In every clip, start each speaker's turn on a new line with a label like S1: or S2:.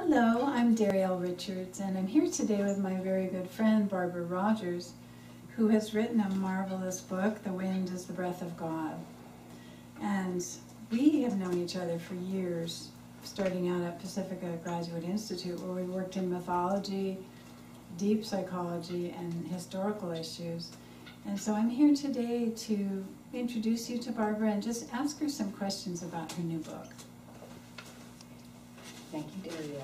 S1: Hello, I'm Darielle Richards, and I'm here today with my very good friend Barbara Rogers, who has written a marvelous book, The Wind is the Breath of God. And we have known each other for years, starting out at Pacifica Graduate Institute, where we worked in mythology, deep psychology, and historical issues. And so I'm here today to introduce you to Barbara and just ask her some questions about her new book.
S2: Thank you, Dario.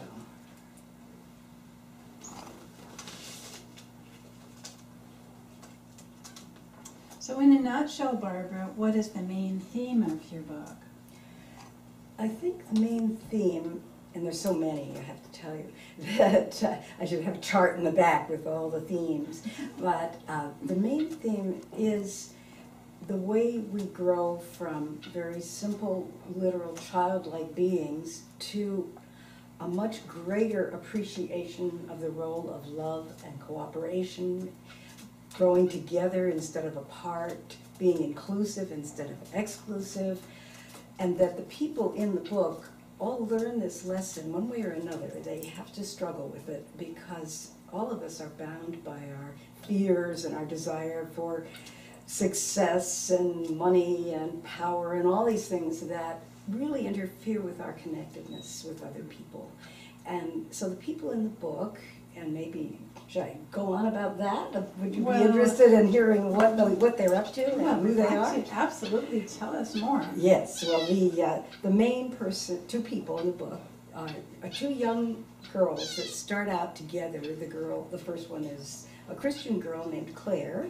S1: So in a nutshell, Barbara, what is the main theme of your book?
S2: I think the main theme, and there's so many, I have to tell you, that I should have a chart in the back with all the themes, but the main theme is the way we grow from very simple, literal, childlike beings to a much greater appreciation of the role of love and cooperation, growing together instead of apart, being inclusive instead of exclusive, and that the people in the book all learn this lesson one way or another. They have to struggle with it because all of us are bound by our fears and our desire for success and money and power and all these things that really interfere with our connectedness with other people. And so the people in the book, and maybe, should I go on about that? Would you be interested in hearing what they're up to and who they are?
S1: Absolutely, tell us more.
S2: Yes, well the main person, two people in the book, are two young girls that start out together. The first one is a Christian girl named Claire,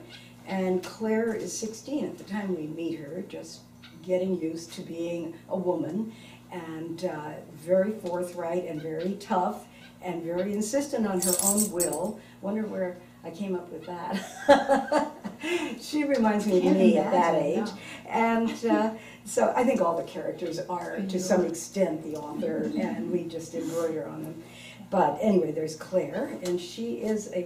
S2: and Claire is 16 at the time we meet her, just getting used to being a woman, and very forthright and very tough and very insistent on her own will. Wonder where I came up with that. She reminds me of me at that age. And so I think all the characters are, to some extent, the author, and we just embroider on them. But anyway, there's Claire, and she is a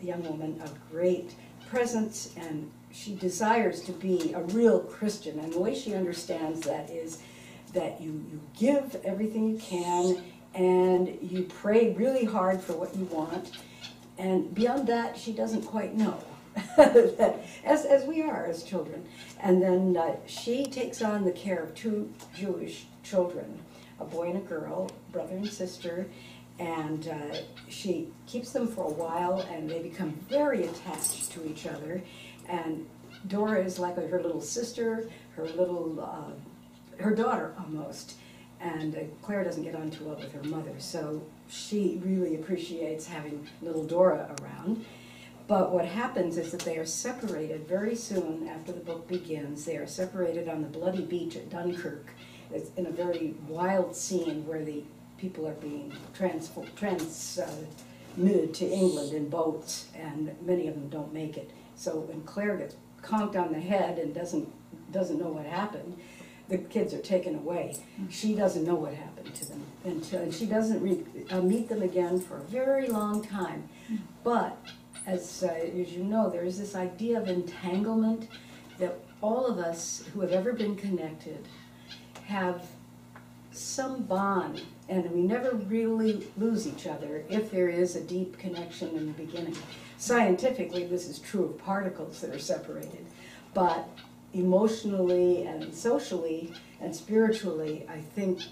S2: young woman of great presence, and she desires to be a real Christian, and the way she understands that is that you give everything you can, and you pray really hard for what you want, and beyond that she doesn't quite know, as we are as children. And then she takes on the care of two Jewish children, a boy and a girl, brother and sister, and she keeps them for a while, and they become very attached to each other. And Dora is like her little sister, her daughter almost. And Claire doesn't get on too well with her mother, so she really appreciates having little Dora around. But what happens is that they are separated very soon after the book begins. They are separated on the bloody beach at Dunkirk. It's in a very wild scene where the people are being transmitted to England in boats, and many of them don't make it. So when Claire gets conked on the head and doesn't know what happened, the kids are taken away. She doesn't know what happened to them and she doesn't meet them again for a very long time. But as you know, there is this idea of entanglement that all of us who have ever been connected have some bond, and we never really lose each other if there is a deep connection in the beginning. Scientifically, this is true of particles that are separated, but emotionally and socially and spiritually, I think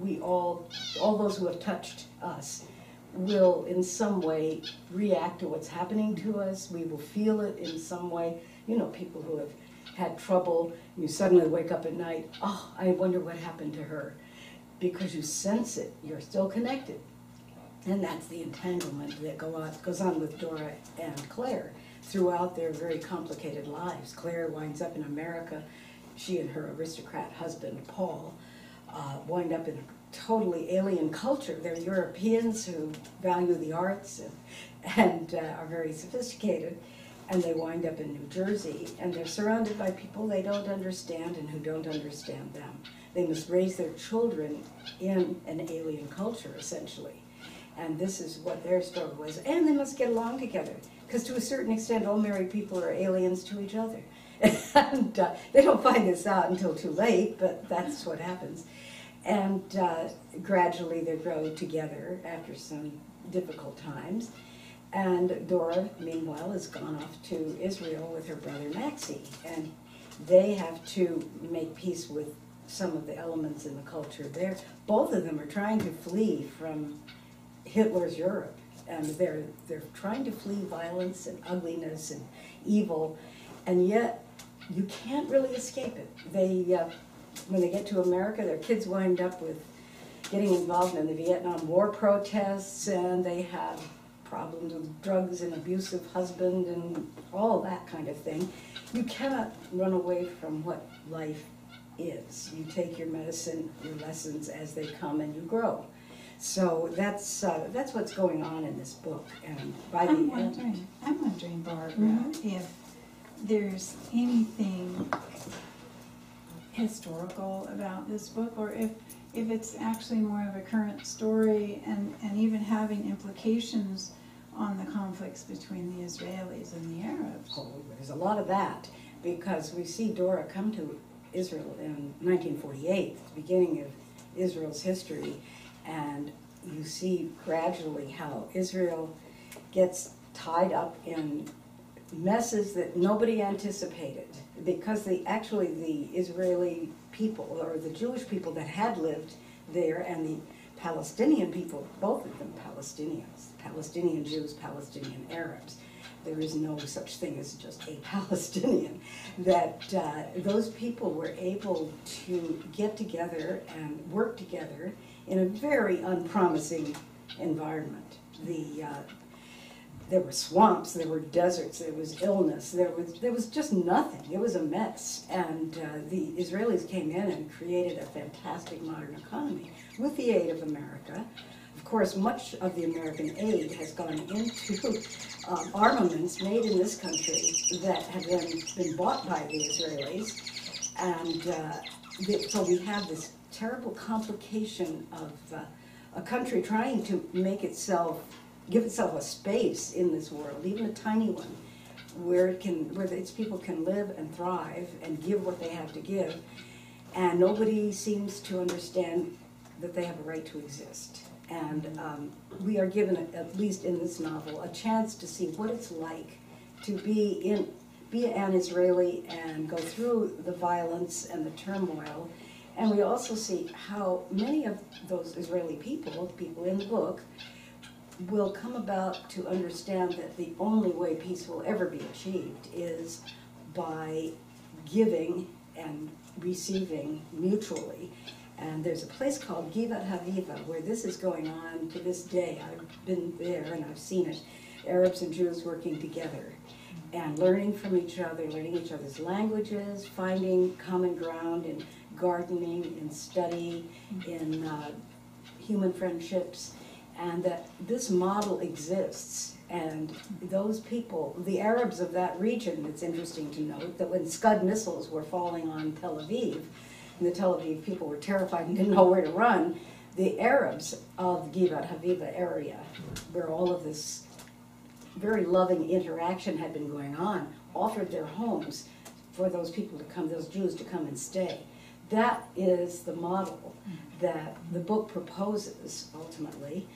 S2: we all those who have touched us will in some way react to what's happening to us. We will feel it in some way. You know, people who have had trouble, you suddenly wake up at night, oh, I wonder what happened to her. Because you sense it, you're still connected. And that's the entanglement that goes on with Dora and Claire throughout their very complicated lives. Claire winds up in America. She and her aristocrat husband, Paul, wind up in a totally alien culture. They're Europeans who value the arts and are very sophisticated. And they wind up in New Jersey, and they're surrounded by people they don't understand and who don't understand them. They must raise their children in an alien culture, essentially. And this is what their struggle is. And they must get along together, because to a certain extent, all married people are aliens to each other. And they don't find this out until too late, but that's what happens. And gradually they grow together after some difficult times. And Dora, meanwhile, has gone off to Israel with her brother Maxie. And they have to make peace with some of the elements in the culture there. Both of them are trying to flee from Hitler's Europe. And they're trying to flee violence and ugliness and evil. And yet, you can't really escape it. When they get to America, their kids wind up with getting involved in the Vietnam War protests, and they have problems with drugs and abusive husband and all that kind of thing. You cannot run away from what life is. You take your medicine, your lessons as they come, and you grow. So that's what's going on in this book. And by
S1: I'm wondering, Barbara, if there's anything historical about this book, or if it's actually more of a current story and even having implications on the conflicts between the Israelis and the Arabs.
S2: Oh, there's a lot of that, because we see Dora come to Israel in 1948, the beginning of Israel's history, and you see gradually how Israel gets tied up in messes that nobody anticipated, because the Israeli people, or the Jewish people that had lived there, and the Palestinian people, both of them Palestinians, Palestinian Jews, Palestinian Arabs. There is no such thing as just a Palestinian. That those people were able to get together and work together in a very unpromising environment. There were swamps, there were deserts, there was illness, there was just nothing. It was a mess. And the Israelis came in and created a fantastic modern economy with the aid of America. Of course, much of the American aid has gone into armaments made in this country that have then been bought by the Israelis. And so we have this terrible complication of a country trying to give itself a space in this world, even a tiny one, where its people can live and thrive and give what they have to give, and nobody seems to understand that they have a right to exist. And we are given, at least in this novel, a chance to see what it's like to be an Israeli and go through the violence and the turmoil. And we also see how many of those Israeli people in the book, will come about to understand that the only way peace will ever be achieved is by giving and receiving mutually. And there's a place called Givat Haviva where this is going on to this day. I've been there and I've seen it. Arabs and Jews working together and learning from each other, learning each other's languages, finding common ground in gardening, in study, in human friendships. And that this model exists, and those people, the Arabs of that region, it's interesting to note that when Scud missiles were falling on Tel Aviv, and the Tel Aviv people were terrified and didn't know where to run, the Arabs of the Givat Haviva area, where all of this very loving interaction had been going on, offered their homes for those people to come, those Jews to come and stay. That is the model that the book proposes, ultimately.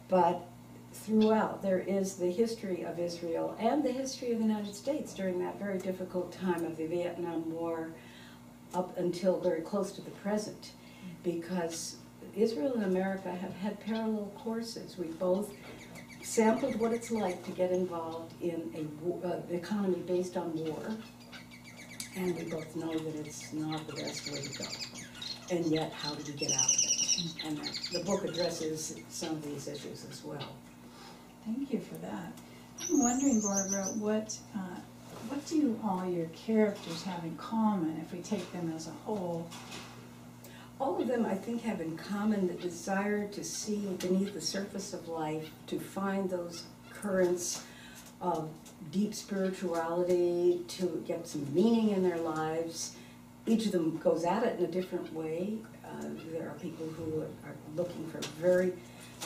S2: But throughout, there is the history of Israel and the history of the United States during that very difficult time of the Vietnam War up until very close to the present. Because Israel and America have had parallel courses. We both sampled what it's like to get involved in an economy based on war. And we both know that it's not the best way to go. And yet, how do we get out of it? And the book addresses some of these issues as well.
S1: Thank you for that. I'm wondering, Barbara, what do all your characters have in common if we take them as a whole?
S2: All of them, I think, have in common the desire to see beneath the surface of life, to find those currents of deep spirituality, to get some meaning in their lives. Each of them goes at it in a different way. There are people who are looking for a very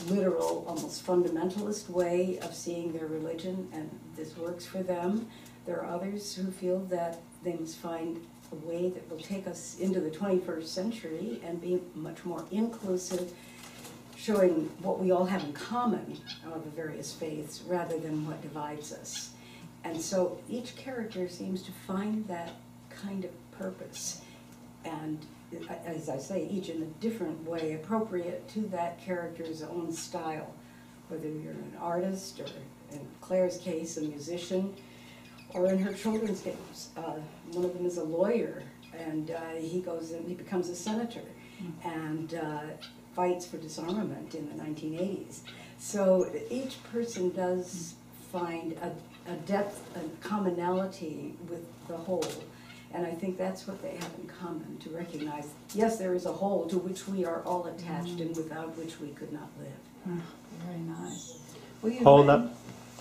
S2: literal, almost fundamentalist way of seeing their religion, and this works for them. There are others who feel that they must find a way that will take us into the 21st century and be much more inclusive, showing what we all have in common of the various faiths rather than what divides us. And so each character seems to find that kind of purpose. And as I say, each in a different way, appropriate to that character's own style, whether you're an artist or, in Claire's case, a musician, or in her children's case, one of them is a lawyer, and he goes and he becomes a senator, and fights for disarmament in the 1980s. So each person does find a depth, a commonality with the whole. And I think that's what they have in common, to recognize, yes, there is a whole to which we are all attached and without which we could not live.
S1: Very nice.
S3: Hold up.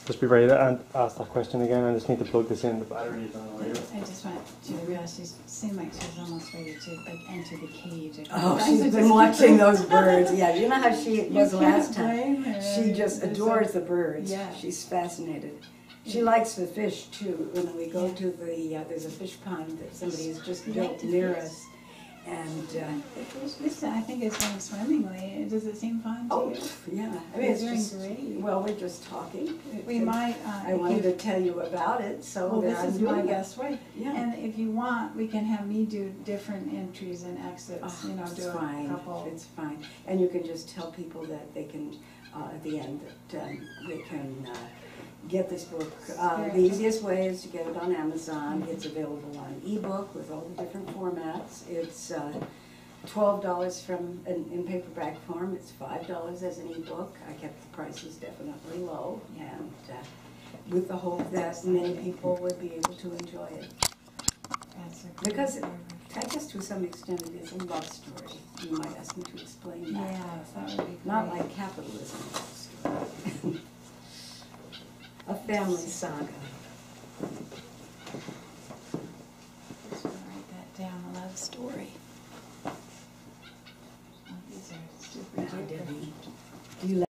S3: Just be ready to ask that question again. I just need to plug this in. The battery is on.
S1: I just want you to realize she seemed like she was almost ready to enter the cage.
S2: Oh, she's been watching those birds. Yeah, you know how she was last time. She just adores the birds.
S1: Yeah.
S2: She's fascinated. She likes the fish too. When we go to the, there's a fish pond that somebody has just built near us. And
S1: this, I think, is going swimmingly. Does it seem fun to you?
S2: Yeah. I mean, it's
S1: doing
S2: just,
S1: great.
S2: well, we're just talking.
S1: We might.
S2: I wanted to tell you about it, so
S1: well, this
S2: I'm
S1: is my
S2: doing
S1: best way.
S2: Yeah.
S1: And if you want, we can have me do different entries and exits. You know,
S2: it's
S1: do
S2: fine.
S1: a couple.
S2: It's fine. And you can just tell people that they can, at the end, that they can get this book. The easiest way is to get it on Amazon. It's available on ebook with all the different formats. It's $12 from in paperback form. It's $5 as an ebook. I kept the prices definitely low, and with the hope that many people would be able to enjoy it. Because I guess to some extent it is a love story. You might ask me to explain that.
S1: Yes, that would be great.
S2: Not like capitalism love story. A family saga.
S1: Just want to write that down, a love story. Oh, these are super duper.
S2: Do you